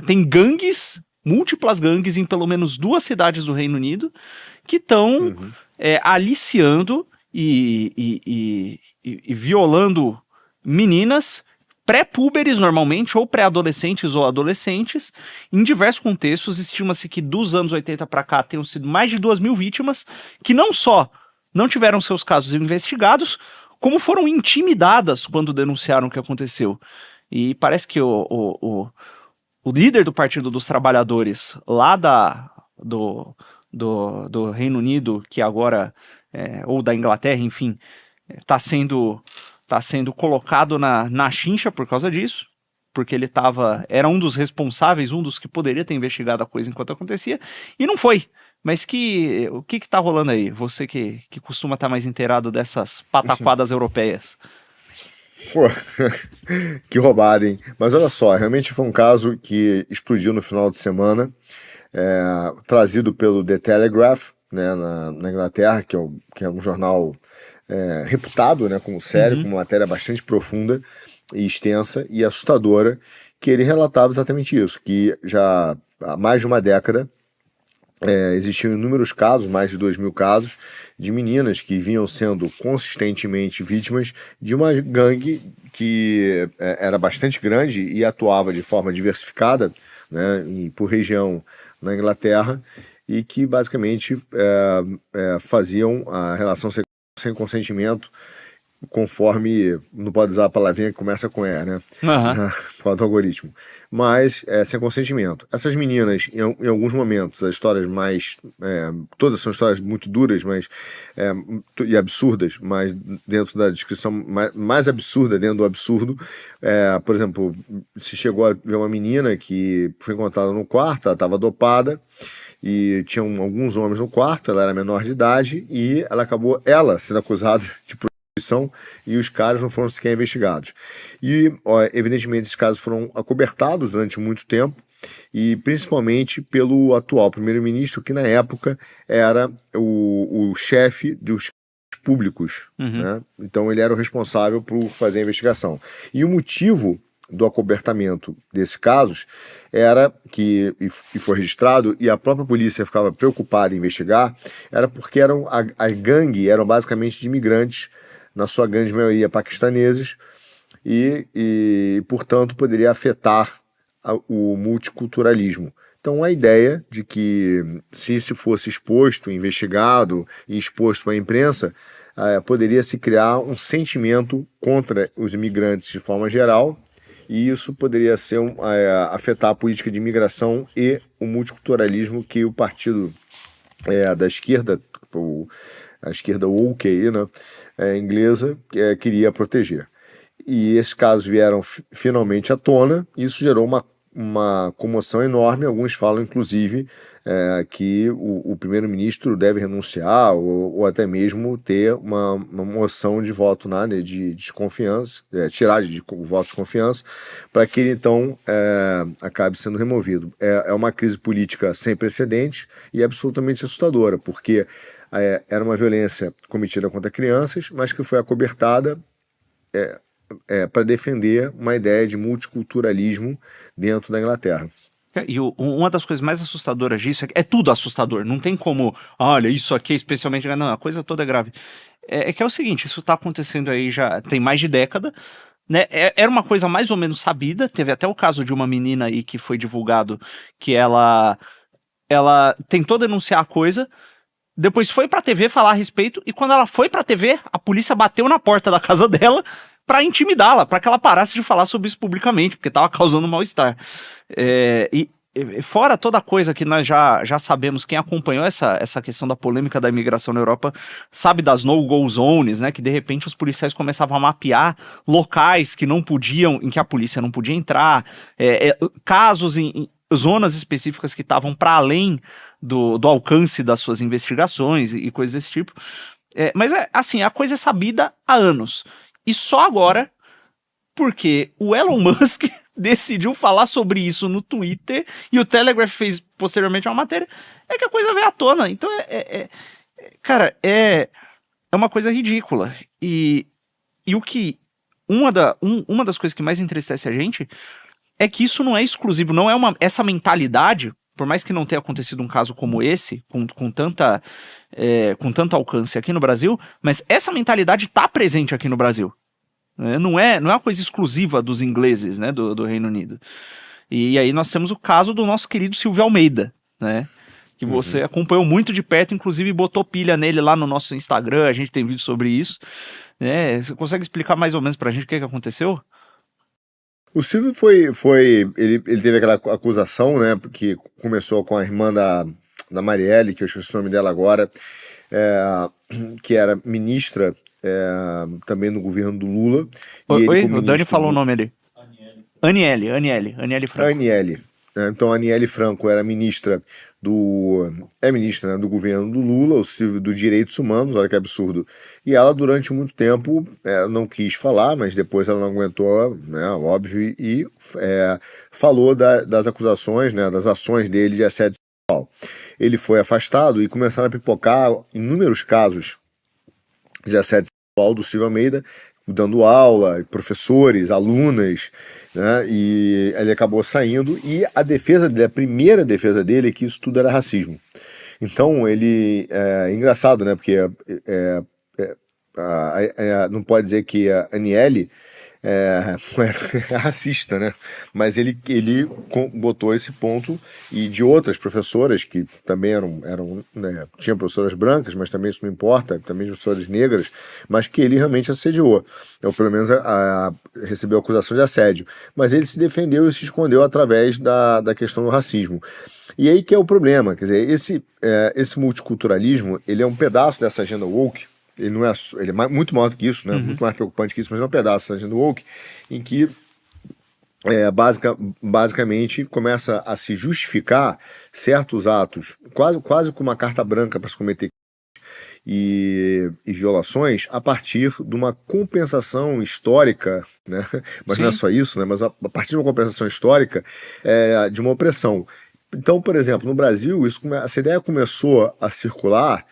tem gangues, múltiplas gangues em pelo menos 2 cidades do Reino Unido que estão aliciando e violando meninas pré-púberes normalmente, ou pré-adolescentes ou adolescentes, em diversos contextos. Estima-se que dos anos 80 para cá tenham sido mais de 2.000 vítimas que não só não tiveram seus casos investigados, como foram intimidadas quando denunciaram o que aconteceu. E parece que o líder do Partido dos Trabalhadores lá do Reino Unido, que agora, ou da Inglaterra, enfim, está sendo colocado na chincha por causa disso, porque ele era um dos responsáveis, um dos que poderia ter investigado a coisa enquanto acontecia, e não foi. Mas o que tá rolando aí? Você que costuma estar mais inteirado dessas pataquadas europeias. Pô, que roubada, hein? Mas olha só, realmente foi um caso que explodiu no final de semana, trazido pelo The Telegraph, né, na Inglaterra, que é um jornal reputado, né, como sério, com uma matéria bastante profunda e extensa e assustadora, que ele relatava exatamente isso, que já há mais de uma década existiam inúmeros casos, mais de 2.000 casos, de meninas que vinham sendo consistentemente vítimas de uma gangue que era bastante grande e atuava de forma diversificada, né, por região na Inglaterra, e que basicamente faziam a relação sexual sem consentimento, conforme, não pode usar a palavrinha que começa com E, né? Por causa do algoritmo. Mas sem consentimento. Essas meninas, em alguns momentos, as histórias mais... todas são histórias muito duras e absurdas, mas dentro da descrição mais absurda, dentro do absurdo. Por exemplo, se chegou a ver uma menina que foi encontrada no quarto, ela estava dopada, e tinham alguns homens no quarto, ela era menor de idade, e ela acabou sendo acusada de prostituição, e os caras não foram sequer investigados. E, evidentemente, esses casos foram acobertados durante muito tempo, e principalmente pelo atual primeiro-ministro, que na época era o chefe dos públicos, né? Então ele era o responsável por fazer a investigação. E o motivo do acobertamento desses casos era que, e foi registrado, e a própria polícia ficava preocupada em investigar, era porque a gangue eram basicamente de imigrantes, na sua grande maioria paquistaneses, e portanto poderia afetar o multiculturalismo. Então a ideia de que, se isso fosse exposto, investigado e exposto à imprensa, poderia se criar um sentimento contra os imigrantes de forma geral, e isso poderia afetar a política de imigração e o multiculturalismo que o partido da esquerda, a esquerda woke aí, né, inglesa, queria proteger. E esses casos vieram finalmente à tona, e isso gerou uma comoção enorme. Alguns falam, inclusive, que o primeiro-ministro deve renunciar ou até mesmo ter uma moção de voto de desconfiança, tirar o voto de confiança, para que ele então acabe sendo removido. É uma crise política sem precedentes e absolutamente assustadora, porque era uma violência cometida contra crianças, mas que foi acobertada para defender uma ideia de multiculturalismo dentro da Inglaterra. E uma das coisas mais assustadoras disso é tudo assustador, não tem como, olha, isso aqui é especialmente... Não, a coisa toda é grave. Que é o seguinte, isso tá acontecendo aí já tem mais de década, né? Era uma coisa mais ou menos sabida, teve até o caso de uma menina aí que foi divulgado, que ela tentou denunciar a coisa, depois foi pra TV falar a respeito, e quando ela foi pra TV, a polícia bateu na porta da casa dela pra intimidá-la, pra que ela parasse de falar sobre isso publicamente, porque tava causando mal-estar. E fora toda coisa que nós já sabemos, quem acompanhou essa questão da polêmica da imigração na Europa sabe das no-go zones, né? Que de repente os policiais começavam a mapear locais que não podiam, em que a polícia não podia entrar, casos em zonas específicas que estavam para além do alcance das suas investigações e coisas desse tipo. Mas assim, a coisa é sabida há anos. E só agora, porque o Elon Musk decidiu falar sobre isso no Twitter e o Telegraph fez posteriormente uma matéria, que a coisa veio à tona. Então cara, é uma coisa ridícula. E o que uma das coisas que mais entristece a gente é que isso não é exclusivo, não é essa mentalidade, por mais que não tenha acontecido um caso como esse, com tanto alcance aqui no Brasil, mas essa mentalidade está presente aqui no Brasil. Né? Não é uma coisa exclusiva dos ingleses, né, do Reino Unido. E aí nós temos o caso do nosso querido Silvio Almeida, né? Que você acompanhou muito de perto, inclusive botou pilha nele lá no nosso Instagram, a gente tem vídeo sobre isso. Né? Você consegue explicar mais ou menos pra gente o que aconteceu? O Silvio ele teve aquela acusação, né, que começou com a irmã da Marielle, que eu esqueci o nome dela agora, que era ministra também no governo do Lula. Oi, o Dani falou o nome ali. Aniele Franco. Aniele. Então, a Aniele Franco era ministra ministra, né, do governo do Lula, o Silvio dos Direitos Humanos, olha que absurdo. E ela, durante muito tempo, não quis falar, mas depois ela não aguentou, né, óbvio, e falou das acusações, né, das ações dele de assédio sexual. Ele foi afastado e começaram a pipocar inúmeros casos de assédio sexual do Silvio Almeida, dando aula, professores, alunas, né, e ele acabou saindo, e a defesa dele, a primeira defesa dele é que isso tudo era racismo. Então ele, é engraçado, né, porque não pode dizer que a Aniele é racista, né? Mas ele botou esse ponto, e de outras professoras que também eram né, tinham professoras brancas, mas também isso não importa, também professoras negras, mas que ele realmente assediou, ou pelo menos recebeu acusação de assédio. Mas ele se defendeu e se escondeu através da questão do racismo. E aí que é o problema, quer dizer, esse multiculturalismo, ele é um pedaço dessa agenda woke. Ele é muito maior do que isso, né? Muito mais preocupante que isso, mas é um pedaço da agenda woke em que basicamente começa a se justificar certos atos, quase com uma carta branca para se cometer e violações a partir de uma compensação histórica, né? Mas Sim. Não é só isso, né? Mas a partir de uma compensação histórica de uma opressão. Então, por exemplo, no Brasil, essa ideia começou a circular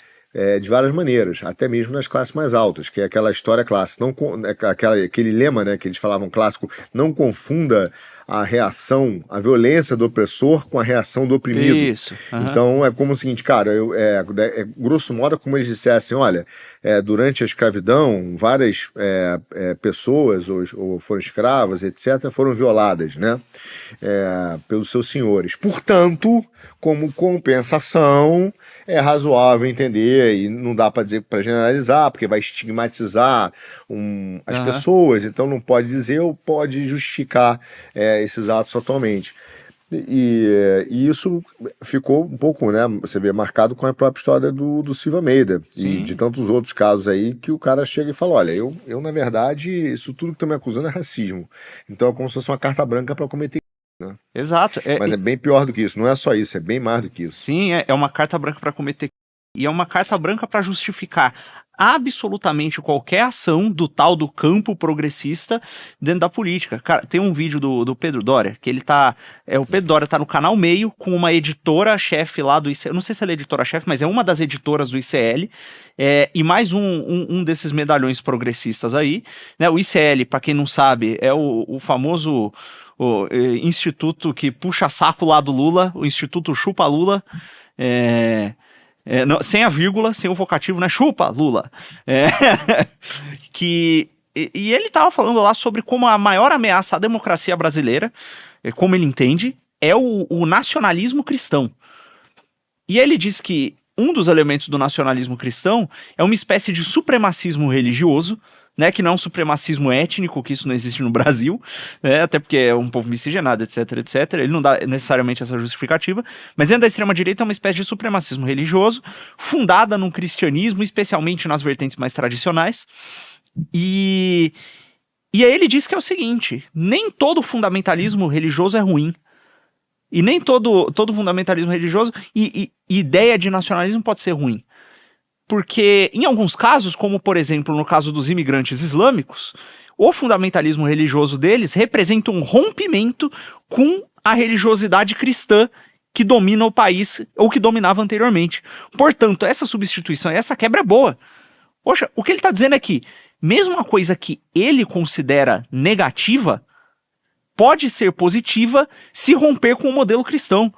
de várias maneiras, até mesmo nas classes mais altas, que é aquela história clássica, aquele lema, né, que eles falavam clássico, não confunda a violência do opressor com a reação do oprimido. Isso. Então é como o seguinte, cara, grosso modo é como eles dissessem, olha, durante a escravidão, várias pessoas ou foram escravas, etc., foram violadas, né, pelos seus senhores. Portanto, como compensação, é razoável entender, e não dá para generalizar, porque vai estigmatizar as pessoas, então não pode dizer ou pode justificar esses atos atualmente. E isso ficou um pouco, né, você vê, marcado com a própria história do Silvio Almeida. Sim. E de tantos outros casos aí que o cara chega e fala, olha, eu na verdade, isso tudo que estão me acusando é racismo. Então é como se fosse uma carta branca para cometer. Né? Exato. Mas é bem pior do que isso, não é só isso, é bem mais do que isso. Sim, é uma carta branca para cometer, e é uma carta branca para justificar absolutamente qualquer ação do tal do campo progressista dentro da política. Cara, tem um vídeo do Pedro Doria, que ele o Pedro Doria tá no canal Meio com uma editora-chefe lá do ICL, eu não sei se ela é editora-chefe, mas é uma das editoras do ICL, e mais um desses medalhões progressistas aí, né? O ICL, para quem não sabe, é o famoso instituto que puxa saco lá do Lula, o Instituto Chupa Lula, não, sem a vírgula, sem o vocativo, né? Chupa Lula. E ele tava falando lá sobre como a maior ameaça à democracia brasileira, como ele entende, é o nacionalismo cristão. E ele diz que um dos elementos do nacionalismo cristão é uma espécie de supremacismo religioso, né, que não é um supremacismo étnico, que isso não existe no Brasil, né, até porque é um povo miscigenado, etc, etc. Ele não dá necessariamente essa justificativa, mas dentro da extrema-direita é uma espécie de supremacismo religioso, fundada no cristianismo, especialmente nas vertentes mais tradicionais. E aí ele diz que é o seguinte, nem todo fundamentalismo religioso é ruim, e nem todo fundamentalismo religioso e ideia de nacionalismo pode ser ruim. Porque, em alguns casos, como por exemplo no caso dos imigrantes islâmicos, o fundamentalismo religioso deles representa um rompimento com a religiosidade cristã que domina o país ou que dominava anteriormente. Portanto, essa substituição, essa quebra é boa. Poxa, o que ele está dizendo é que, mesmo uma coisa que ele considera negativa, pode ser positiva se romper com o modelo cristão.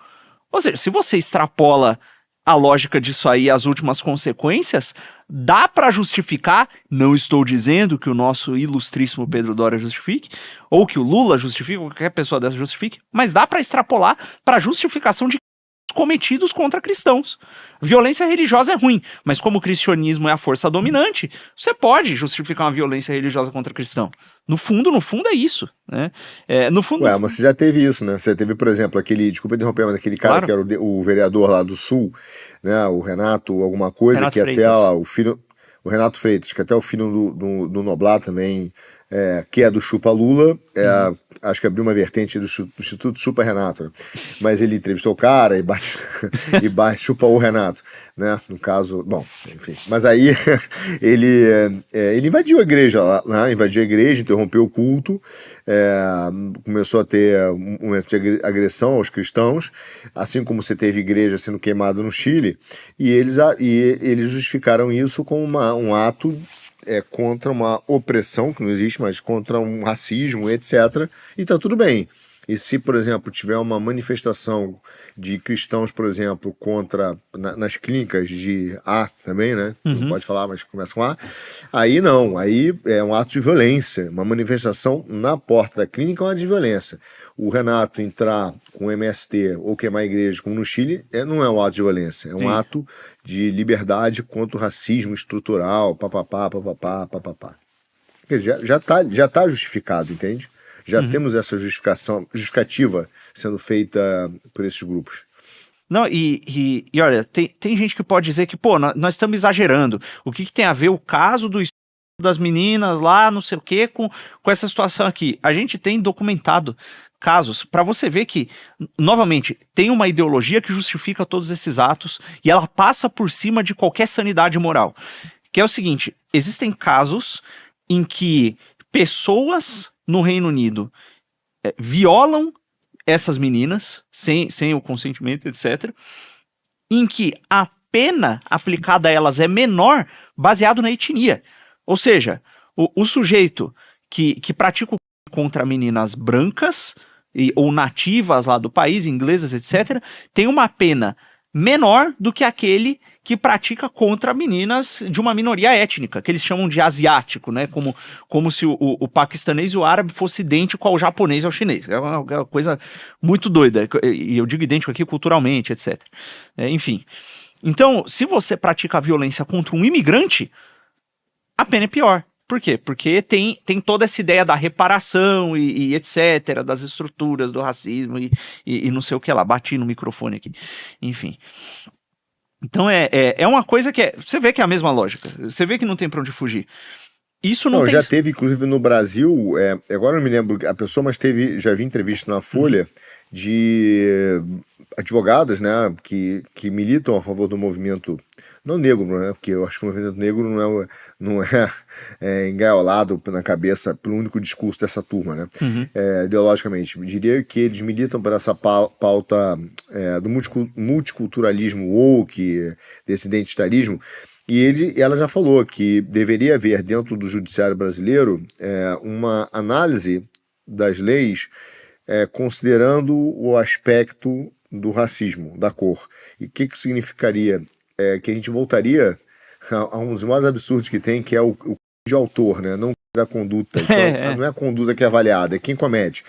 Ou seja, se você extrapola a lógica disso aí, as últimas consequências, dá para justificar, não estou dizendo que o nosso ilustríssimo Pedro Doria justifique, ou que o Lula justifique, ou qualquer pessoa dessa justifique, mas dá para extrapolar para a justificação de cometidos contra cristãos. Violência religiosa é ruim, mas como o cristianismo é a força dominante, você pode justificar uma violência religiosa contra cristão. No fundo é isso, né? No fundo... Ué, mas você já teve isso, né? Você teve, por exemplo, desculpa interromper, mas aquele cara Claro. que era o vereador lá do Sul, né? O Renato, alguma coisa, Renato que Freitas. até o filho... O Renato Freitas, que até o filho do Noblar também, que é do Chupa Lula, acho que abriu uma vertente do Instituto Chupa Renato, né? Mas ele entrevistou o cara e chupa o Renato, né? No caso, bom, enfim. Mas aí ele invadiu a igreja lá, né? Invadiu a igreja, interrompeu o culto, começou a ter um momento de agressão aos cristãos, assim como você teve igreja sendo queimada no Chile, e eles justificaram isso como um ato contra uma opressão, que não existe, mas contra um racismo, etc. E tá tudo bem. E se, por exemplo, tiver uma manifestação de cristãos, por exemplo, nas clínicas de A também, né? Não pode falar, mas começa com A. Aí não, aí é um ato de violência. Uma manifestação na porta da clínica é um ato de violência. O Renato entrar com MST ou queimar a igreja, como no Chile, não é um ato de violência. É um ato de liberdade contra o racismo estrutural, papapá. Quer dizer, já tá justificado, entende? Já temos essa justificativa sendo feita por esses grupos. Não, e olha, tem gente que pode dizer que, pô, nós estamos exagerando. O que tem a ver o caso do estudo das meninas lá, não sei o quê, com essa situação aqui? A gente tem documentado casos para você ver que, novamente, tem uma ideologia que justifica todos esses atos e ela passa por cima de qualquer sanidade moral. Que é o seguinte, existem casos em que pessoas no Reino Unido violam essas meninas sem o consentimento, etc., em que a pena aplicada a elas é menor baseado na etnia. Ou seja, o sujeito que pratica o contra meninas brancas ou nativas lá do país, inglesas, etc., tem uma pena menor do que aquele que pratica contra meninas de uma minoria étnica, que eles chamam de asiático, né? Como se o paquistanês e o árabe fosse idêntico ao japonês e ao chinês. É uma coisa muito doida, e eu digo idêntico aqui culturalmente, etc. Enfim. Então, se você pratica a violência contra um imigrante, a pena é pior. Por quê? Porque tem toda essa ideia da reparação e etc., das estruturas do racismo e não sei o que lá. Bati no microfone aqui. Enfim. Então é uma coisa que você vê que é a mesma lógica. Você vê que não tem pra onde fugir. Isso não tem... Já teve, inclusive, no Brasil, agora eu não me lembro a pessoa, mas já vi entrevista na Folha de advogados, né, que militam a favor do movimento, não negro, né, porque eu acho que o movimento negro não é engaiolado na cabeça pelo único discurso dessa turma, né, ideologicamente. Eu diria que eles militam por essa pauta do multiculturalismo woke, desse identitarismo. E ela já falou que deveria haver dentro do judiciário brasileiro uma análise das leis considerando o aspecto do racismo, da cor. E o que significaria? Que a gente voltaria a um dos maiores absurdos que tem, que é o de autor, né? Não da conduta. Então, não é a conduta que é avaliada, é quem comete.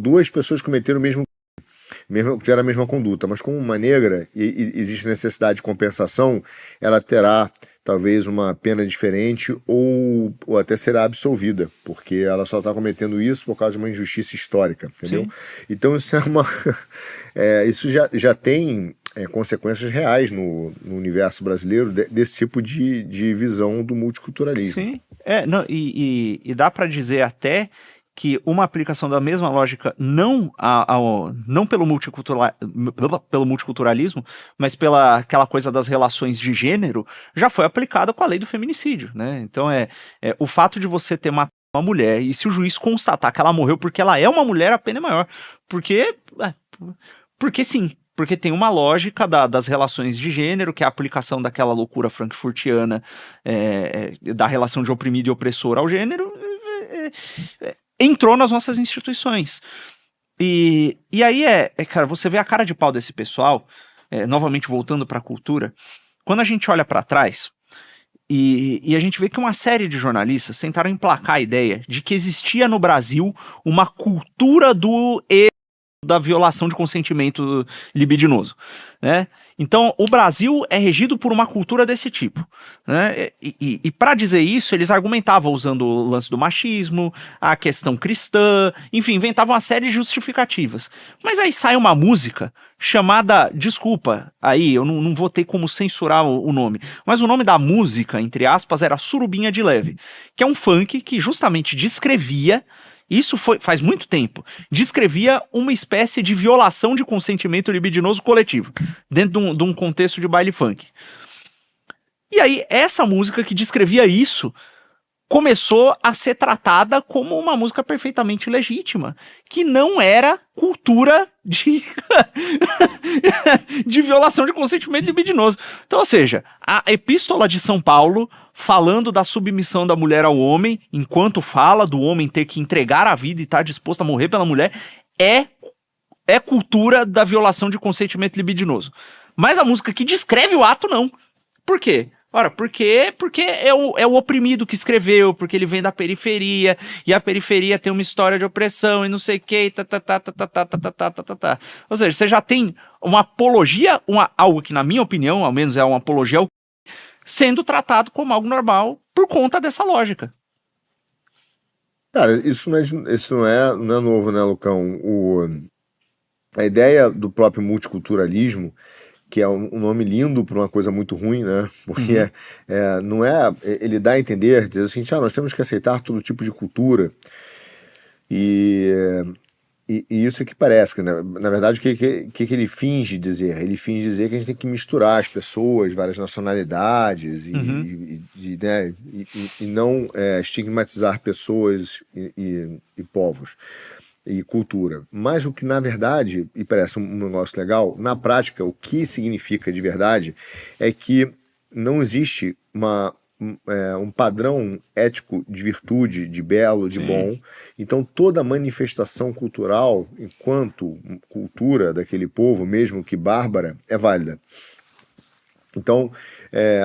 Duas pessoas cometeram tiveram a mesma conduta, mas como uma negra e existe necessidade de compensação, ela terá talvez uma pena diferente ou até será absolvida, porque ela só está cometendo isso por causa de uma injustiça histórica, entendeu? Sim. Então isso isso já tem consequências reais no universo brasileiro desse tipo de visão do multiculturalismo. Sim, e dá para dizer até que uma aplicação da mesma lógica, não pelo multiculturalismo, mas pela aquela coisa das relações de gênero, já foi aplicada com a lei do feminicídio, né? Então o fato de você ter matado uma mulher, e se o juiz constatar que ela morreu porque ela é uma mulher, a pena é maior. Porque sim. Porque tem uma lógica das relações de gênero, que é a aplicação daquela loucura frankfurtiana da relação de oprimido e opressor ao gênero, entrou nas nossas instituições. E aí cara, você vê a cara de pau desse pessoal, novamente voltando para a cultura, quando a gente olha para trás e a gente vê que uma série de jornalistas tentaram emplacar a ideia de que existia no Brasil uma cultura da violação de consentimento libidinoso, né? Então, o Brasil é regido por uma cultura desse tipo, né? E para dizer isso, eles argumentavam usando o lance do machismo, a questão cristã, enfim, inventavam uma série de justificativas. Mas aí sai uma música chamada, desculpa, aí eu não vou ter como censurar o nome, mas o nome da música, entre aspas, era Surubinha de Leve, que é um funk que justamente descrevia, isso faz muito tempo, descrevia uma espécie de violação de consentimento libidinoso coletivo, dentro de um contexto de baile funk. E aí, essa música que descrevia isso começou a ser tratada como uma música perfeitamente legítima, que não era cultura de, de violação de consentimento libidinoso. Então, ou seja, a Epístola de São Paulo, falando da submissão da mulher ao homem, enquanto fala do homem ter que entregar a vida e estar disposto a morrer pela mulher, é cultura da violação de consentimento libidinoso. Mas a música que descreve o ato, não. Por quê? Ora, porque é o oprimido que escreveu, porque ele vem da periferia, e a periferia tem uma história de opressão e não sei o que, tá. Ou seja, você já tem uma apologia, algo que na minha opinião, ao menos é uma apologia, sendo tratado como algo normal por conta dessa lógica. Cara, isso não é novo, né, Lucão? A ideia do próprio multiculturalismo, que é um nome lindo para uma coisa muito ruim, né? Porque não é. Ele dá a entender, diz o seguinte: nós temos que aceitar todo tipo de cultura. E isso é que parece, né? Na verdade, o que ele finge dizer? Ele finge dizer que a gente tem que misturar as pessoas, várias nacionalidades, né? e não estigmatizar pessoas e povos e cultura. Mas o que na verdade, e parece um negócio legal, na prática o que significa de verdade é que não existe um padrão ético de virtude, de belo, de bom. Então toda manifestação cultural, enquanto cultura daquele povo, mesmo que bárbara, é válida. Então,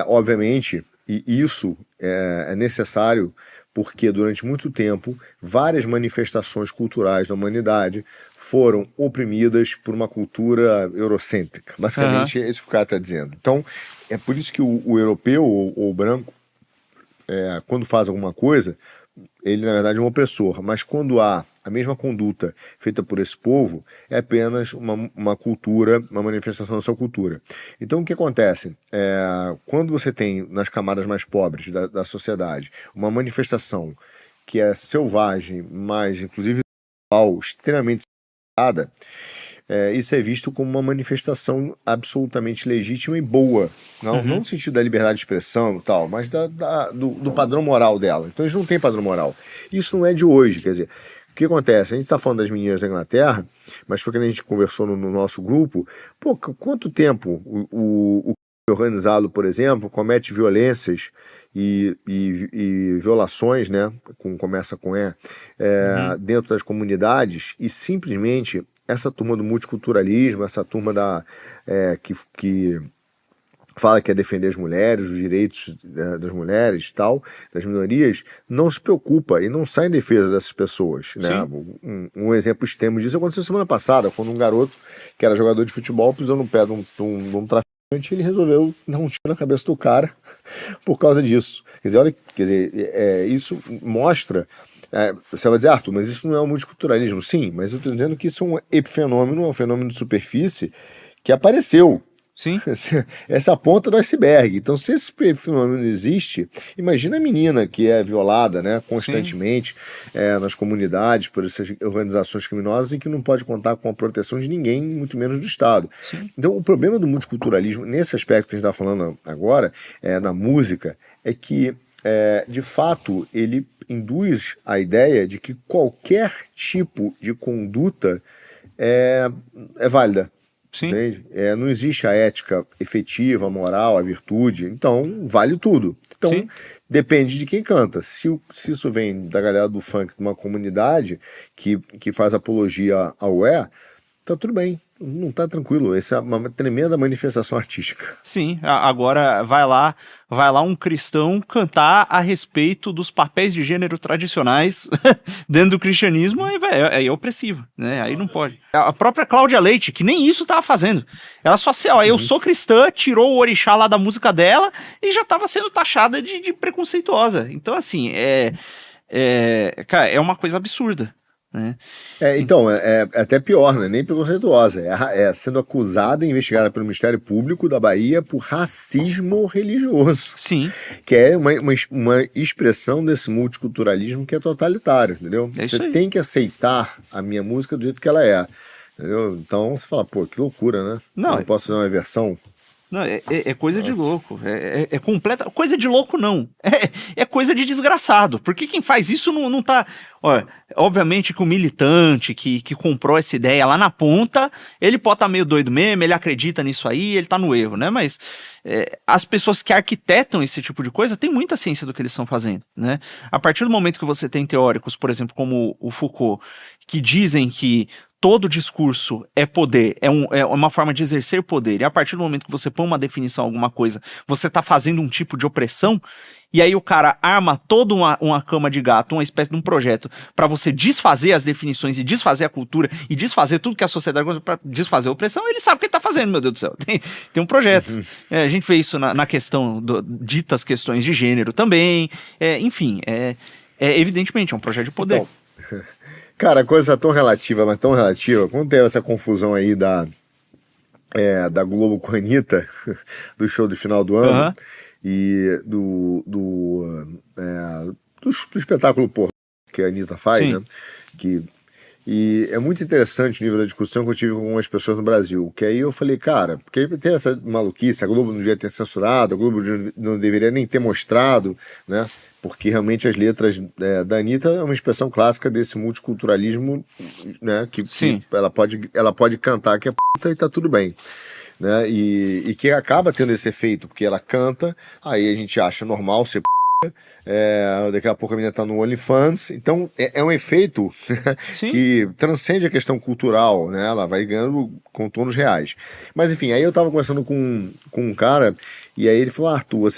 obviamente, e isso é necessário porque durante muito tempo várias manifestações culturais da humanidade foram oprimidas por uma cultura eurocêntrica. Basicamente é isso que o cara está dizendo. Então é por isso que o europeu ou o branco, quando faz alguma coisa, ele na verdade é um opressor, mas quando há a mesma conduta feita por esse povo, é apenas uma cultura, uma manifestação da sua cultura. Então o que acontece? Quando você tem nas camadas mais pobres da sociedade uma manifestação que é selvagem, mas inclusive extremamente civilizada, isso é visto como uma manifestação absolutamente legítima e boa. Não no sentido da liberdade de expressão e tal, mas do padrão moral dela. Então eles não têm padrão moral. Isso não é de hoje, quer dizer, o que acontece? A gente está falando das meninas da Inglaterra, mas foi quando a gente conversou no nosso grupo, quanto tempo o organizado, por exemplo, comete violências e violações, né, começa com dentro das comunidades, e simplesmente essa turma do multiculturalismo, essa turma que fala que é defender as mulheres, os direitos das mulheres e tal, das minorias, não se preocupa e não sai em defesa dessas pessoas, né? Um exemplo extremo disso aconteceu semana passada, quando um garoto que era jogador de futebol pisou no pé de um traficante, ele resolveu dar um tiro na cabeça do cara por causa disso. Quer dizer, isso mostra. Você vai dizer, Arthur, mas isso não é um multiculturalismo. Sim, mas eu estou dizendo que isso é um epifenômeno, é um fenômeno de superfície que apareceu. Sim. Essa é a ponta do iceberg. Então, se esse fenômeno existe, imagina a menina que é violada, né, constantemente nas comunidades por essas organizações criminosas e que não pode contar com a proteção de ninguém, muito menos do Estado. Sim. Então, o problema do multiculturalismo, nesse aspecto que a gente está falando agora, na música, é que, de fato, ele induz a ideia de que qualquer tipo de conduta é válida. Sim. Entende? Não existe a ética efetiva, a moral, a virtude. Então, vale tudo. Então, Sim. depende de quem canta. Se isso vem da galera do funk, de uma comunidade que faz apologia ao tá tudo bem. Não tá tranquilo. Essa é uma tremenda manifestação artística. Sim, agora vai lá um cristão cantar a respeito dos papéis de gênero tradicionais dentro do cristianismo, aí é opressivo, né? Aí não pode. A própria Cláudia Leite, que nem isso tava fazendo. Ela só assim, ó, eu sou cristã, tirou o orixá lá da música dela e já tava sendo taxada de preconceituosa. Então, assim, cara, é uma coisa absurda. Né? Então, é até pior, né? Nem preconceituosa. É sendo acusada e investigada pelo Ministério Público da Bahia por racismo religioso. Sim. Que é uma expressão desse multiculturalismo que é totalitário, entendeu? Você tem que aceitar a minha música do jeito que ela é. Entendeu? Então você fala, pô, que loucura, né? Não, eu não posso fazer uma versão. Não, é coisa de louco. É completa. Coisa de louco, não. É coisa de desgraçado. Porque quem faz isso não tá. Olha, obviamente que o militante que comprou essa ideia lá na ponta, ele pode estar meio doido mesmo, ele acredita nisso aí, ele tá no erro, né? Mas as pessoas que arquitetam esse tipo de coisa têm muita ciência do que eles estão fazendo, né? A partir do momento que você tem teóricos, por exemplo, como o Foucault, que dizem que todo discurso é poder, é uma forma de exercer poder, e a partir do momento que você põe uma definição a alguma coisa, você está fazendo um tipo de opressão, e aí o cara arma toda uma cama de gato, uma espécie de um projeto, para você desfazer as definições e desfazer a cultura, e desfazer tudo que a sociedade gosta para desfazer a opressão, ele sabe o que ele está fazendo, meu Deus do céu. Tem um projeto. A gente vê isso na questão, ditas questões de gênero também, enfim, evidentemente, é um projeto de poder. Então, cara, a coisa tá tão relativa, mas tão relativa. Quando teve essa confusão aí da Globo com a Anitta, do show do final do ano, e do espetáculo que a Anitta faz, né? E é muito interessante o nível da discussão que eu tive com algumas pessoas no Brasil. Que aí eu falei, cara, porque tem essa maluquice, a Globo não devia ter censurado, a Globo não deveria nem ter mostrado, né? Porque realmente as letras da Anitta é uma expressão clássica desse multiculturalismo, né? Que ela pode cantar que é puta e tá tudo bem. Né? E que acaba tendo esse efeito, porque ela canta, aí a gente acha normal ser daqui a pouco a menina tá no OnlyFans, então é um efeito que transcende a questão cultural, né? Ela vai ganhando contornos reais. Mas enfim, aí eu tava conversando com um cara, e aí ele falou, Arthur,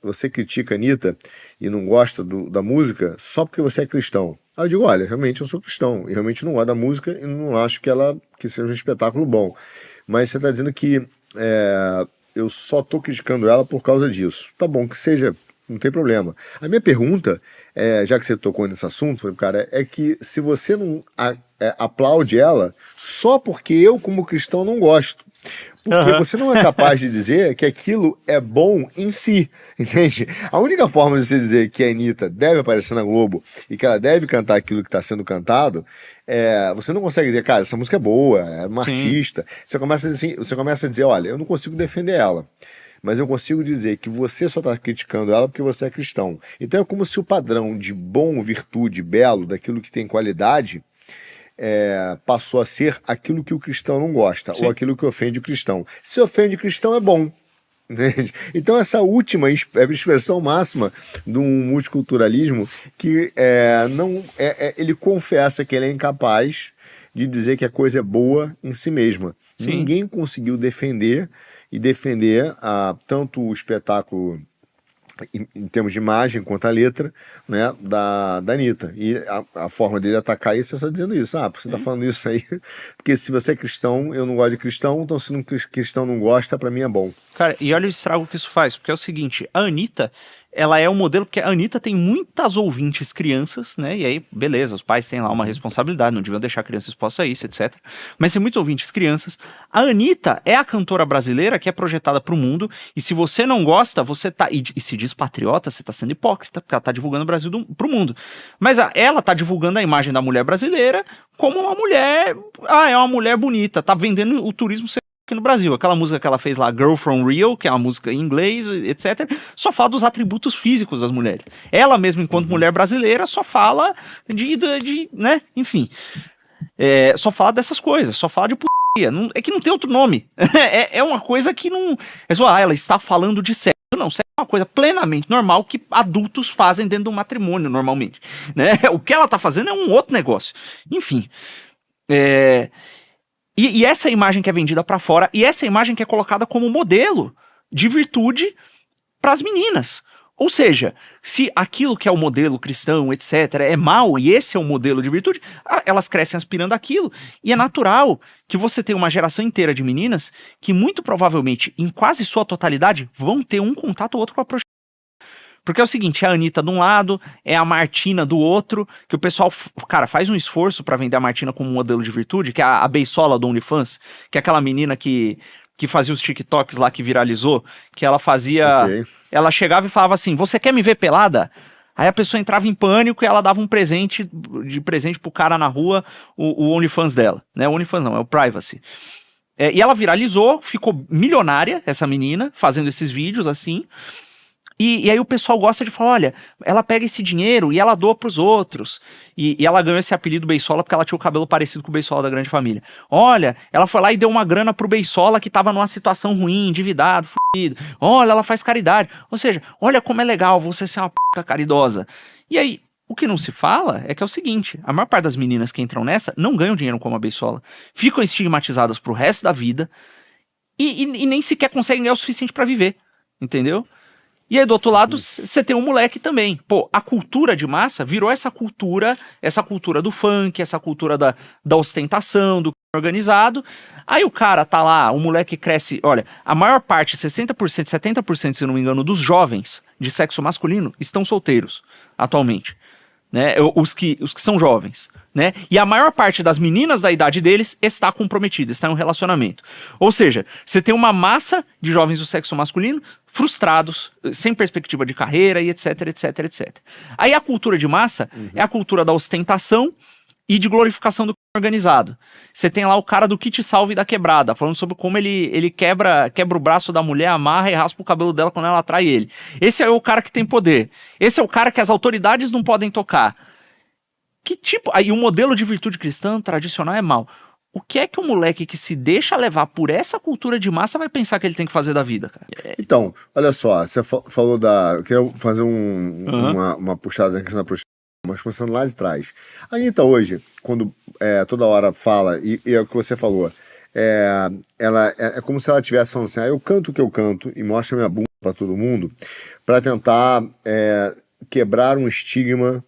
você critica a Anitta e não gosta da música só porque você é cristão. Aí eu digo, olha, realmente eu sou cristão, e realmente não gosto da música e não acho que seja um espetáculo bom. Mas você está dizendo que eu só estou criticando ela por causa disso. Tá bom, que seja, não tem problema. A minha pergunta, já que você tocou nesse assunto, cara, é que se você não aplaude ela só porque eu, como cristão, não gosto. Porque você não é capaz de dizer que aquilo é bom em si, entende? A única forma de você dizer que a Anitta deve aparecer na Globo e que ela deve cantar aquilo que está sendo cantado, você não consegue dizer, cara, essa música é boa, é uma artista. Você começa a dizer, olha, eu não consigo defender ela, mas eu consigo dizer que você só está criticando ela porque você é cristão. Então é como se o padrão de bom, virtude, belo, daquilo que tem qualidade, passou a ser aquilo que o cristão não gosta, ou aquilo que ofende o cristão. Se ofende o cristão, é bom. Entende? Então essa última expressão máxima do multiculturalismo que ele confessa que ele é incapaz de dizer que a coisa é boa em si mesma. Ninguém conseguiu defender tanto o espetáculo em termos de imagem quanto a letra, né, da Anitta. E a forma dele atacar isso é só dizendo isso. Você tá falando isso aí, porque se você é cristão, eu não gosto de cristão, então se um cristão não gosta, pra mim é bom. Cara, e olha o estrago que isso faz, porque é o seguinte, a Anitta, ela é um modelo, porque a Anitta tem muitas ouvintes crianças, né, e aí, beleza, os pais têm lá uma responsabilidade, não deviam deixar a criança exposta a isso, etc. Mas tem muitos ouvintes crianças. A Anitta é a cantora brasileira que é projetada pro mundo, e se você não gosta, você tá, e se diz patriota, você tá sendo hipócrita, porque ela tá divulgando o Brasil pro mundo. Mas ela tá divulgando a imagem da mulher brasileira como uma mulher, é uma mulher bonita, tá vendendo o turismo aqui no Brasil. Aquela música que ela fez lá, Girl From Rio, que é uma música em inglês, etc., só fala dos atributos físicos das mulheres. Ela mesma, enquanto mulher brasileira, só fala né, enfim, só fala dessas coisas, só fala de é que não tem outro nome. É uma coisa que não... É só, ela está falando de sexo. Não, sexo é uma coisa plenamente normal que adultos fazem dentro de um matrimônio, normalmente. Né? O que ela está fazendo é um outro negócio. Enfim. E essa imagem que é vendida para fora, e essa imagem que é colocada como modelo de virtude para as meninas. Ou seja, se aquilo que é o modelo cristão, etc., é mal e esse é o modelo de virtude, elas crescem aspirando aquilo. E é natural que você tenha uma geração inteira de meninas que muito provavelmente, em quase sua totalidade, vão ter um contato ou outro com a prostituição. Porque é o seguinte, é a Anitta de um lado, é a Martina do outro, que o pessoal, cara, faz um esforço pra vender a Martina como um modelo de virtude, que é a beisola do OnlyFans, que é aquela menina que fazia os TikToks lá, que viralizou, que ela fazia... Ok. Ela chegava e falava assim, você quer me ver pelada? Aí a pessoa entrava em pânico e ela dava um presente pro cara na rua, o OnlyFans dela. Né? O OnlyFans não, é o Privacy. E ela viralizou, ficou milionária, essa menina, fazendo esses vídeos assim. E aí o pessoal gosta de falar, olha, ela pega esse dinheiro e ela doa pros outros. E ela ganhou esse apelido Beisola porque ela tinha o cabelo parecido com o Beisola da Grande Família. Olha, ela foi lá e deu uma grana pro Beisola que tava numa situação ruim, endividado, fudido. Olha, ela faz caridade. Ou seja, olha como é legal você ser uma p*** caridosa. E aí, o que não se fala é que é o seguinte, a maior parte das meninas que entram nessa não ganham dinheiro como a Beisola. Ficam estigmatizadas pro resto da vida e nem sequer conseguem ganhar o suficiente pra viver. Entendeu? E aí, do outro lado, você tem um moleque também. Pô, a cultura de massa virou essa cultura do funk, essa cultura da ostentação, do organizado. Aí o cara tá lá, o moleque cresce... Olha, a maior parte, 60%, 70%, se não me engano, dos jovens de sexo masculino estão solteiros, atualmente. Né? Os que são jovens. Né? E a maior parte das meninas da idade deles está comprometida, está em um relacionamento. Ou seja, você tem uma massa de jovens do sexo masculino frustrados, sem perspectiva de carreira e etc, etc, etc. Aí a cultura de massa é a cultura da ostentação e de glorificação do organizado. Você tem lá o cara do kit salve da quebrada, falando sobre como ele quebra o braço da mulher, amarra e raspa o cabelo dela quando ela atrai ele. Esse é o cara que tem poder. Esse é o cara que as autoridades não podem tocar. Que tipo... Aí o modelo de virtude cristã tradicional é mau. O que é que o moleque que se deixa levar por essa cultura de massa vai pensar que ele tem que fazer da vida, cara? Então, olha só, você falou da... Eu queria fazer uma puxada na questão da prostituição, mas começando lá de trás. A Anitta hoje, quando toda hora fala, e é o que você falou, ela é como se ela estivesse falando assim, eu canto o que eu canto e mostra minha bunda pra todo mundo, pra tentar quebrar um estigma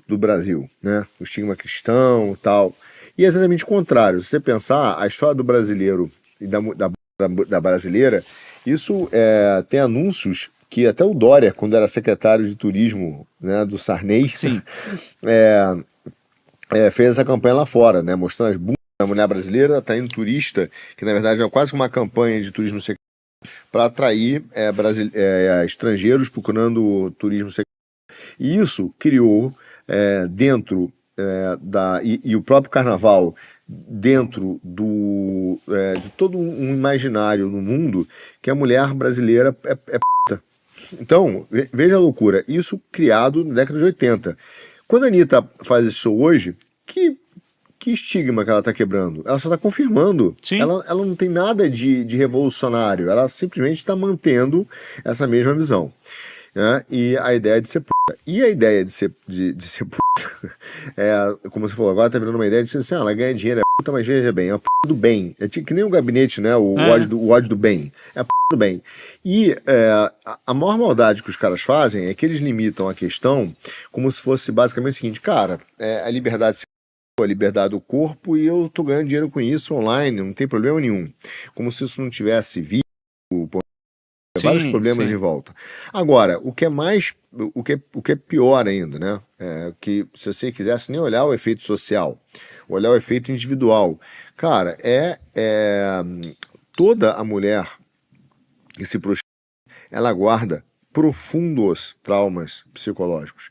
do Brasil, né? O estigma cristão e tal. E é exatamente o contrário. Se você pensar, a história do brasileiro e da brasileira, isso tem anúncios que até o Dória, quando era secretário de turismo, né, do Sarney, Sim. fez essa campanha lá fora, né, mostrando as bundas da mulher brasileira, tá indo turista, que na verdade é quase uma campanha de turismo sexual para atrair estrangeiros procurando turismo sexual. E isso criou dentro e o próprio carnaval dentro de todo um imaginário no mundo que a mulher brasileira é puta. Então, veja a loucura, isso criado na década de 80. Quando a Anitta faz esse show hoje, que estigma que ela está quebrando? Ela só está confirmando. Ela não tem nada de revolucionário, ela simplesmente está mantendo essa mesma visão. Né? E a ideia de ser puta. E a ideia de ser puta, como você falou, agora tá virando uma ideia de ser assim, ela ganha dinheiro, é puta, mas veja bem, é a puta do bem. É que nem o gabinete, né? O ódio do bem. É a puta do bem. E a maior maldade que os caras fazem é que eles limitam a questão como se fosse basicamente o seguinte, cara, a liberdade a liberdade do corpo e eu tô ganhando dinheiro com isso online, não tem problema nenhum. Como se isso não tivesse vídeo, vários problemas em volta. Agora, o que é pior ainda, né? Que se você quisesse nem olhar o efeito social, olhar o efeito individual, cara, toda a mulher que se prostitui, ela guarda profundos traumas psicológicos.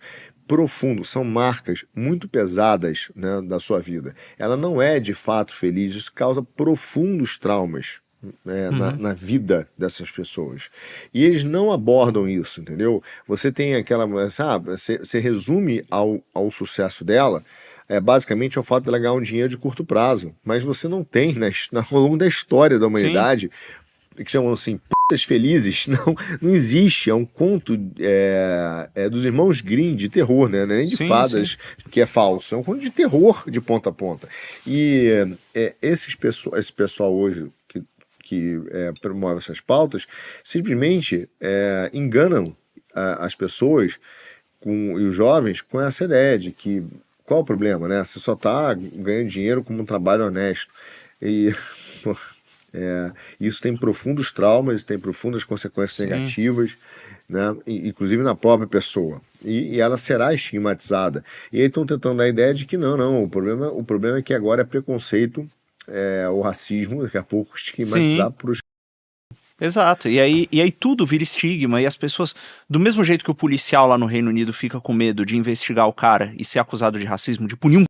Profundos, são marcas muito pesadas, né, da sua vida. Ela não é de fato feliz, isso causa profundos traumas. Na vida dessas pessoas. E eles não abordam isso, entendeu? Você tem aquela... Sabe, você resume ao sucesso dela basicamente é o fato de ela ganhar um dinheiro de curto prazo. Mas você não tem, ao longo da história da humanidade, que chamam assim, putas felizes, não existe. É um conto dos irmãos Grimm de terror, né? Não é nem de fadas, que é falso. É um conto de terror de ponta a ponta. E esse pessoal hoje que promove essas pautas simplesmente enganam as pessoas e os jovens com essa ideia de que qual o problema, né? Você só está ganhando dinheiro como um trabalho honesto. E isso tem profundos traumas, tem profundas consequências negativas, né? Inclusive na própria pessoa. E ela será estigmatizada. E aí estão tentando dar a ideia de que não, o problema é que agora é preconceito, o racismo, daqui a pouco estigmatizar por os... Exato, e aí tudo vira estigma, e as pessoas, do mesmo jeito que o policial lá no Reino Unido fica com medo de investigar o cara e ser acusado de racismo, de punir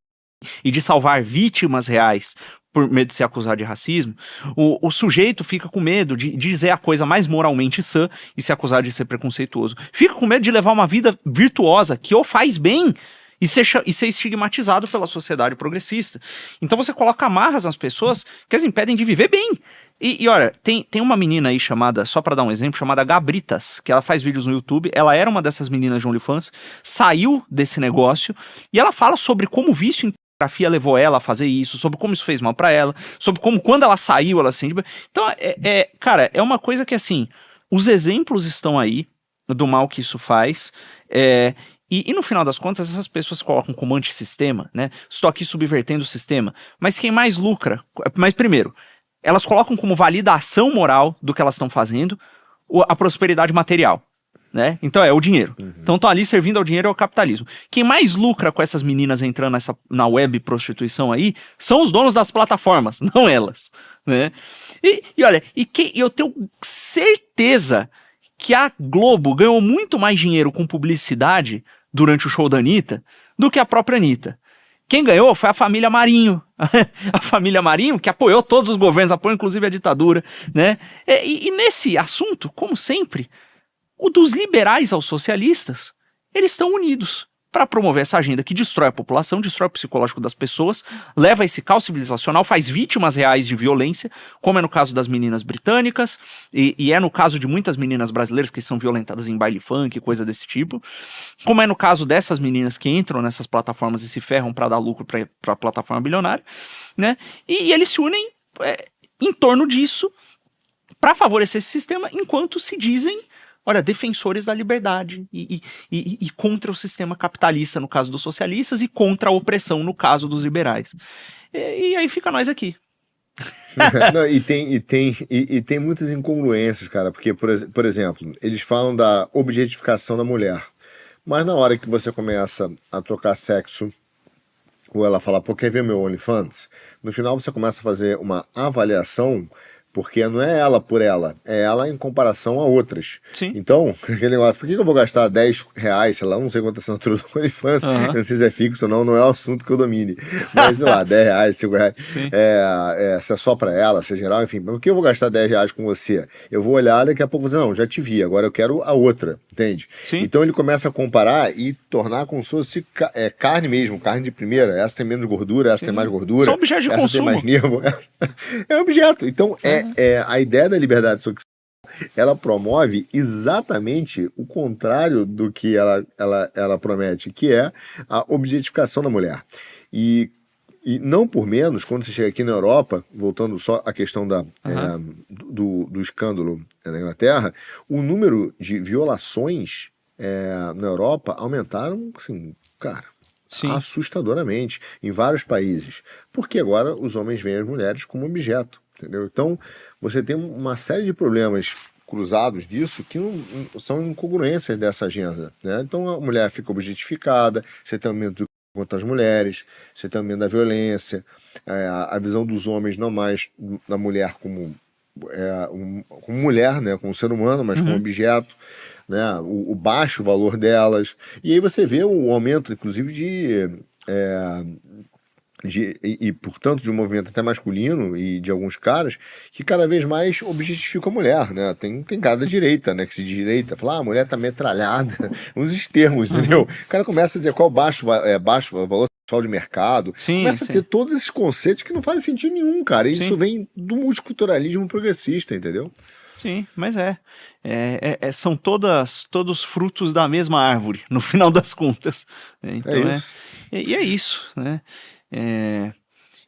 e de salvar vítimas reais por medo de ser acusado de racismo, o sujeito fica com medo de dizer a coisa mais moralmente sã e ser acusado de ser preconceituoso. Fica com medo de levar uma vida virtuosa, que o faz bem, e ser estigmatizado pela sociedade progressista. Então você coloca amarras nas pessoas que as impedem de viver bem. E olha, tem uma menina aí chamada, só pra dar um exemplo, chamada Gabritas, que ela faz vídeos no YouTube. Ela era uma dessas meninas de OnlyFans, saiu desse negócio, e ela fala sobre como o vício em pornografia levou ela a fazer isso, sobre como isso fez mal pra ela, sobre como quando ela saiu, ela se... Então, cara, é uma coisa que assim, os exemplos estão aí do mal que isso faz, e no final das contas, essas pessoas colocam como antissistema, né? Estou aqui subvertendo o sistema. Mas quem mais lucra... Mas primeiro, elas colocam como validação moral do que elas estão fazendo a prosperidade material, né? Então é o dinheiro. Então estão ali servindo ao dinheiro e ao capitalismo. Quem mais lucra com essas meninas entrando na web prostituição aí são os donos das plataformas, não elas, né? E olha, eu tenho certeza que a Globo ganhou muito mais dinheiro com publicidade durante o show da Anitta do que a própria Anitta. Quem ganhou foi a família Marinho. A família Marinho, que apoiou todos os governos, apoiou inclusive a ditadura, né? E nesse assunto, como sempre, o dos liberais aos socialistas, eles estão unidos para promover essa agenda que destrói a população, destrói o psicológico das pessoas, leva esse caos civilizacional, faz vítimas reais de violência, como é no caso das meninas britânicas, e é no caso de muitas meninas brasileiras que são violentadas em baile funk, coisa desse tipo, como é no caso dessas meninas que entram nessas plataformas e se ferram para dar lucro para a plataforma bilionária, né? E eles se unem em torno disso para favorecer esse sistema, enquanto se dizem, olha, defensores da liberdade e contra o sistema capitalista, no caso dos socialistas, e contra a opressão, no caso dos liberais. E aí fica nós aqui. Não, e tem muitas incongruências, cara, porque, por exemplo, eles falam da objetificação da mulher, mas na hora que você começa a trocar sexo, ou ela fala, pô, quer ver meu OnlyFans? No final você começa a fazer uma avaliação, porque não é ela por ela, é ela em comparação a outras. Sim. Então, aquele negócio, por que eu vou gastar R$10, sei lá, não sei quanto é a assinatura do OnlyFans, não sei se é fixo ou não é o assunto que eu domine. Mas, sei lá, R$10, R$5, se é só pra ela, se é geral, enfim. Por que eu vou gastar R$10 com você? Eu vou olhar, daqui a pouco vou dizer, não, já te vi, agora eu quero a outra, entende? Sim. Então ele começa a comparar e tornar como se fosse carne mesmo, carne de primeira, essa tem menos gordura, essa tem mais gordura, só objeto de essa consumo. tem mais nervo. É objeto. Então, a ideia da liberdade sexual, ela promove exatamente o contrário do que ela promete, que é a objetificação da mulher. E não por menos, quando você chega aqui na Europa, voltando só à questão do escândalo na Inglaterra, o número de violações na Europa aumentaram, assim, cara, assustadoramente em vários países, porque agora os homens veem as mulheres como objeto. Entendeu? Então, você tem uma série de problemas cruzados disso que não são incongruências dessa agenda, né? Então, a mulher fica objetificada, você tem aumento contra as mulheres, você tem aumento da violência, a visão dos homens não mais da mulher como mulher, né? Como ser humano, mas como objeto, né? O baixo valor delas. E aí você vê o aumento, inclusive, portanto, de um movimento até masculino e de alguns caras que cada vez mais objetificam a mulher, né? Tem cara da direita, né? Que se direita, fala, a mulher tá metralhada, uns termos, entendeu? O cara começa a dizer qual baixo valor pessoal de mercado, Sim, começa a ter sim, todos esses conceitos que não fazem sentido nenhum, cara. E isso sim, vem do multiculturalismo progressista, entendeu? sim, mas são todos frutos da mesma árvore, no final das contas, né? É Então isso. e é isso, né? É,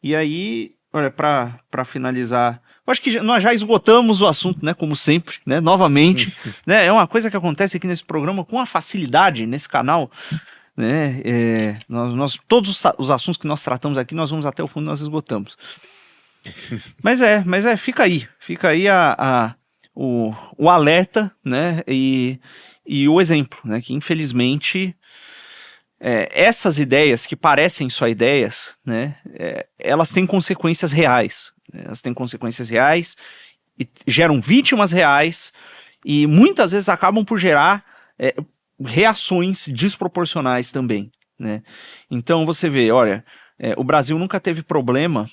e aí, olha, para finalizar, eu acho que nós já esgotamos o assunto, né? Como sempre, né? Novamente, né? É uma coisa que acontece aqui nesse programa com uma facilidade nesse canal, né? Todos os assuntos que nós tratamos aqui, nós vamos até o fundo, nós esgotamos. Mas fica aí o alerta, né? E o exemplo, né? Que infelizmente essas ideias que parecem só ideias, né? Elas têm consequências reais. Né? Elas têm consequências reais e geram vítimas reais e muitas vezes acabam por gerar reações desproporcionais também, né? Então você vê, olha, o Brasil nunca teve problema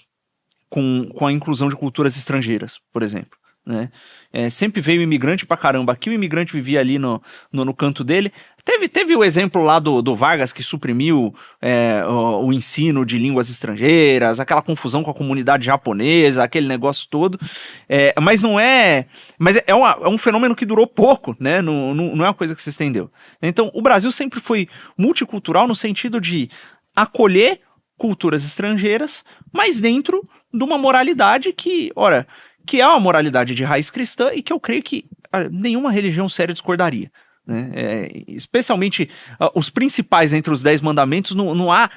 com a inclusão de culturas estrangeiras, por exemplo. Né? Sempre veio imigrante pra caramba. Aqui o imigrante vivia ali no canto dele. Teve o exemplo lá do Vargas que suprimiu o ensino de línguas estrangeiras, aquela confusão com a comunidade japonesa, aquele negócio todo. Mas não é. Mas é um fenômeno que durou pouco, né? Não é uma coisa que se estendeu. Então, o Brasil sempre foi multicultural no sentido de acolher culturas estrangeiras, mas dentro de uma moralidade que, ora, que é uma moralidade de raiz cristã e que eu creio que nenhuma religião séria discordaria. Né? Especialmente os principais entre os 10 mandamentos, não há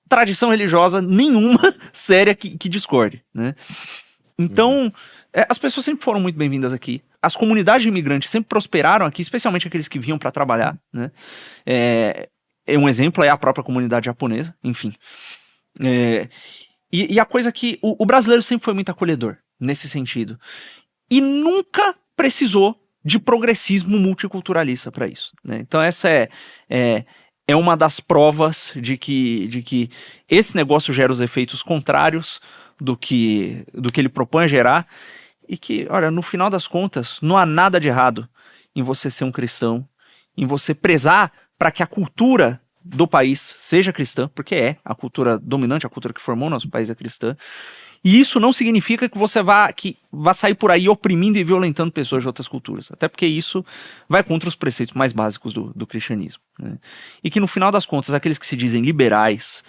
tradição religiosa nenhuma séria que discorde. Né? Então, as pessoas sempre foram muito bem-vindas aqui. As comunidades de imigrantes sempre prosperaram aqui, especialmente aqueles que vinham para trabalhar. Né? Um exemplo é a própria comunidade japonesa, enfim. E a coisa que o brasileiro sempre foi muito acolhedor nesse sentido. E nunca precisou de progressismo multiculturalista para isso. Né? Então essa é uma das provas de que esse negócio gera os efeitos contrários do que ele propõe a gerar. E que, olha, no final das contas, não há nada de errado em você ser um cristão, em você prezar para que a cultura do país seja cristã, porque a cultura dominante, a cultura que formou o nosso país é cristã. E isso não significa que você vá sair por aí oprimindo e violentando pessoas de outras culturas. Até porque isso vai contra os preceitos mais básicos do cristianismo. Né? E que no final das contas, aqueles que se dizem liberais,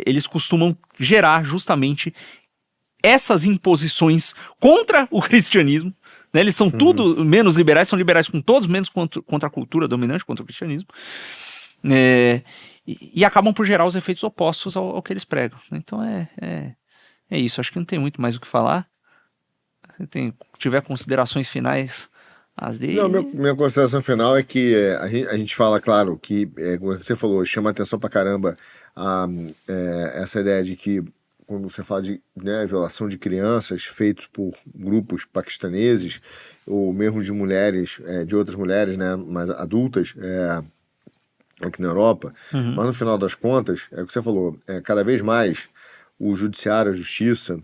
eles costumam gerar justamente essas imposições contra o cristianismo. Né? Eles são tudo menos liberais, são liberais com todos, menos contra a cultura dominante, contra o cristianismo. E acabam por gerar os efeitos opostos ao que eles pregam. Então é isso. Acho que não tem muito mais o que falar. Se tiver considerações finais, as dele. Não, minha consideração final é que a gente fala, claro, que, como você falou, chama atenção pra caramba essa ideia de que, quando você fala de violação de crianças feitos por grupos paquistaneses, ou mesmo de mulheres, de outras mulheres, né, mais adultas, aqui na Europa, mas no final das contas, é o que você falou, cada vez mais o judiciário, a justiça,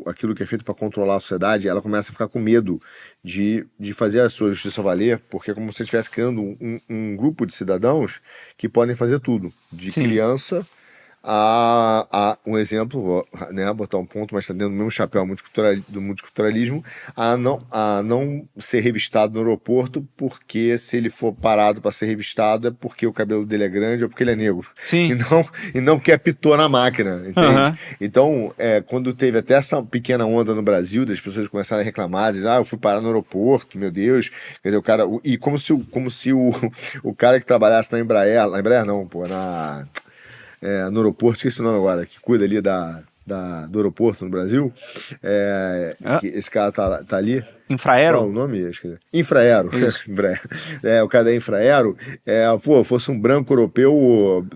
aquilo que é feito para controlar a sociedade, ela começa a ficar com medo de fazer a sua justiça valer, porque é como se estivesse criando um grupo de cidadãos que podem fazer tudo, de Sim. criança a um exemplo, né, botar um ponto, mas está dentro do mesmo chapéu do multiculturalismo, a não ser revistado no aeroporto, porque se ele for parado para ser revistado é porque o cabelo dele é grande ou porque ele é negro. Sim. E não porque apitou na máquina, entende? Então, quando teve até essa pequena onda no Brasil, das pessoas começaram a reclamar, dizer, eu fui parar no aeroporto, meu Deus, quer dizer, o cara, e como se o cara que trabalhasse na Embraer não, pô, no aeroporto, esqueci o nome agora, que cuida ali do aeroporto no Brasil, que esse cara tá ali. Infraero? Qual o nome? Acho que Infraero. O cara da Infraero, fosse um branco europeu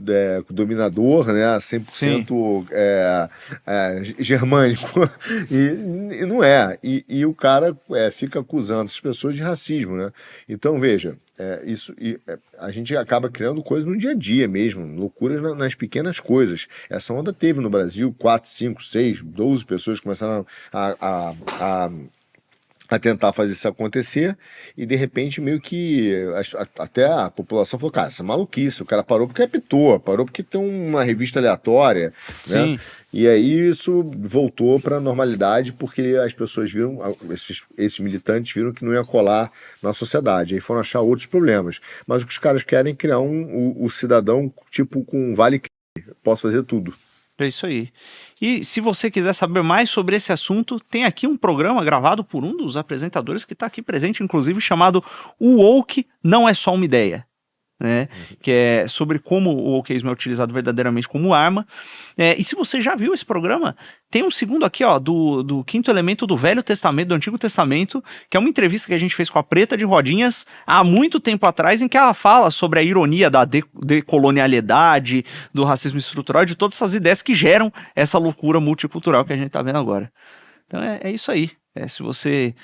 dominador, né, 100% germânico. E não é. E o cara fica acusando essas pessoas de racismo, né? Então, veja, a gente acaba criando coisas no dia a dia mesmo, loucuras nas pequenas coisas. Essa onda teve no Brasil 4, 5, 6, 12 pessoas começaram a a tentar fazer isso acontecer, e de repente meio que até a população falou, cara, isso é maluquice, o cara parou porque apitou, parou porque tem uma revista aleatória, né? Sim. E aí isso voltou para a normalidade porque as pessoas viram, esses militantes viram que não ia colar na sociedade, aí foram achar outros problemas. Mas o que os caras querem é criar o cidadão tipo com vale, posso fazer tudo. É isso aí. E se você quiser saber mais sobre esse assunto, tem aqui um programa gravado por um dos apresentadores que está aqui presente, inclusive, chamado O Woke Não É Só Uma Ideia. Né, que é sobre como o wokeismo é utilizado verdadeiramente como arma. E se você já viu esse programa, tem um segundo aqui, ó, do Quinto Elemento do Velho Testamento, do Antigo Testamento, que é uma entrevista que a gente fez com a Preta de Rodinhas há muito tempo atrás, em que ela fala sobre a ironia da decolonialidade, do racismo estrutural, de todas essas ideias que geram essa loucura multicultural que a gente tá vendo agora. Então é isso aí. Se você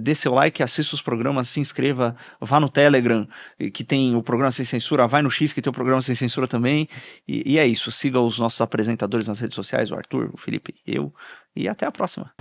dê seu like, assista os programas, se inscreva, vá no Telegram, que tem o programa Sem Censura, vai no X, que tem o programa Sem Censura também, e é isso, siga os nossos apresentadores nas redes sociais, o Arthur, o Felipe, eu, e até a próxima.